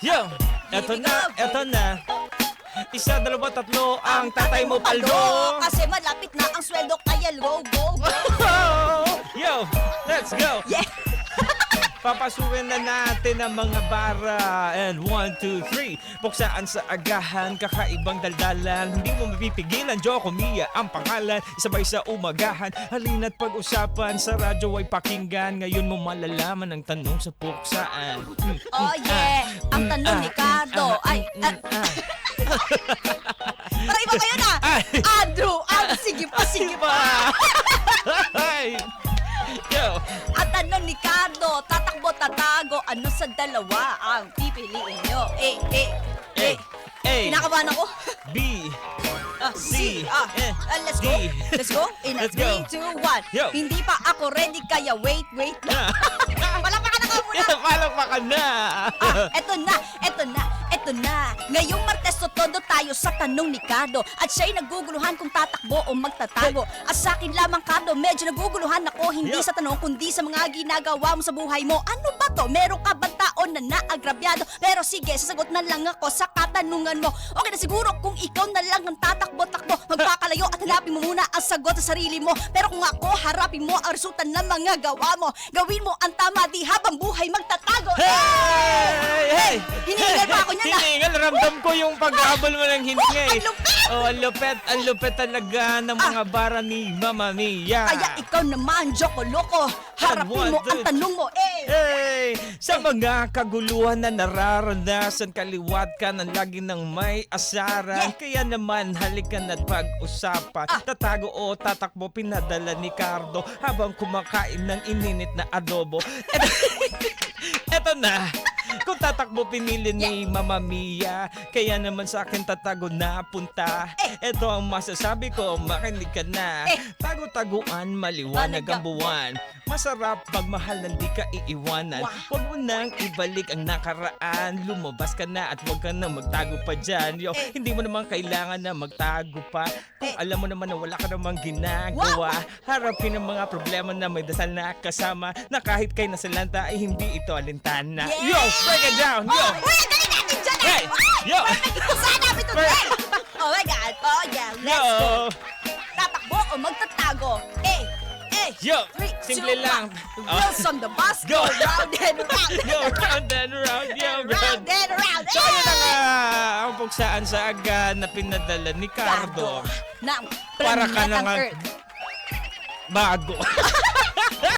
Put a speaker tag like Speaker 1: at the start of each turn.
Speaker 1: Yo, eto na. Isa, dalawa, tatlo, ang tatay mo paldo.
Speaker 2: Kasi malapit na ang sweldo kaya go, go, go.
Speaker 1: Yo, let's go.
Speaker 2: Yeah.
Speaker 1: Papasukin na natin ang mga bara. And 1, 2, 3. Puksaan sa agahan, kakaibang daldalan. Hindi mo mapipigilan, Joko Mia ang pangalan. Isabay sa umagahan, halina't pag-usapan. Sa radyo ay pakinggan, ngayon mo malalaman ang tanong sa puksaan.
Speaker 2: Oh yeah, ang tanong ni Cardo ay... Para iba kayo na! Andrew, sige pa!
Speaker 1: Ay! Yo!
Speaker 2: Ang tanong ni Cardo, tatakbo, tatago, ano sa dalawa ang pipiliin nyo? Kinakabahan ako.
Speaker 1: B
Speaker 2: C. Let's go.
Speaker 1: D.
Speaker 2: Let's go. In a
Speaker 1: Let's go.
Speaker 2: 3, 2, 1.
Speaker 1: Yo.
Speaker 2: Hindi pa ako ready kaya wait. Palakpakan na ka muna.
Speaker 1: Palakpakan na!
Speaker 2: Eto na. Ngayong Martes todo tayo sa tanong ni Cardo. At siya'y naguguluhan kung tatakbo o magtatago. At sa akin lamang, Cardo, medyo naguguluhan ako. Hindi
Speaker 1: Yo.
Speaker 2: sa tanong, kundi sa mga ginagawa mo sa buhay mo. Ano ba to? Meron ka bang taon na naagrabyado? Pero sige, sasagot na lang ako sa katanungan mo. Okay na siguro kung ikaw na lang ang tatakbo-takbo. Magpakalayo at hanapin mo muna ang sagot sa sarili mo. Pero kung ako, harapin mo ang resulta ng mga gawa mo. Gawin mo ang tama, di habang buhay magtatago.
Speaker 1: Hey!
Speaker 2: Hinihingal pa ako niyan, ah.
Speaker 1: Hinihingal, ramdam ko yung paghabol mo ng hininga eh.
Speaker 2: Ang lupit!
Speaker 1: Oh, ang lupet talaga ng mga bara ni Mama Mia.
Speaker 2: Kaya ikaw naman, Joko Loko. Harapin mo ang tanong mo,
Speaker 1: Hey! Sa mga kaguluhan na nararanasan, kaliwat ka ng lagi ng may asaran.
Speaker 2: Yeah.
Speaker 1: Kaya naman, halikan at pag-usapan. Tatago o tatakbo, pinadala ni Cardo habang kumakain ng ininit na adobo. Eto na. Kung tatakbo pinili ni Mama Mia, kaya naman sa akin tatago na punta. Ito ang masasabi ko, makinig ka na. Tago-taguan, maliwanag ang buwan. Masarap pagmahal ng di ka iiwanan. Huwag mo nang ibalik ang nakaraan. Lumabas ka na at huwag ka na magtago pa dyan. Yo, hindi mo naman kailangan na magtago pa. Kung alam mo naman na wala ka namang ginagawa, harapin ang mga problema na may dasal na kasama. Na kahit kay nasalanta ay hindi ito alintana. Yo, break it down! Yo!
Speaker 2: Uy, ang galing natin dyan eh!
Speaker 1: Hey! Yo!
Speaker 2: Perfect sana namin today! Oh my God! Oh yeah, let's go! Tatakbo o magtatago?
Speaker 1: Yo!
Speaker 2: 3,
Speaker 1: Simple
Speaker 2: 2,
Speaker 1: lang.
Speaker 2: 1. Wheels on the bus go round and round.
Speaker 1: Yo, round and round, yo,
Speaker 2: Round and round.
Speaker 1: So yun na nga, ang puksaan sa aga na pinadala ni Cardo.
Speaker 2: Ng
Speaker 1: Para ka
Speaker 2: planetang
Speaker 1: naman
Speaker 2: Earth.
Speaker 1: bago.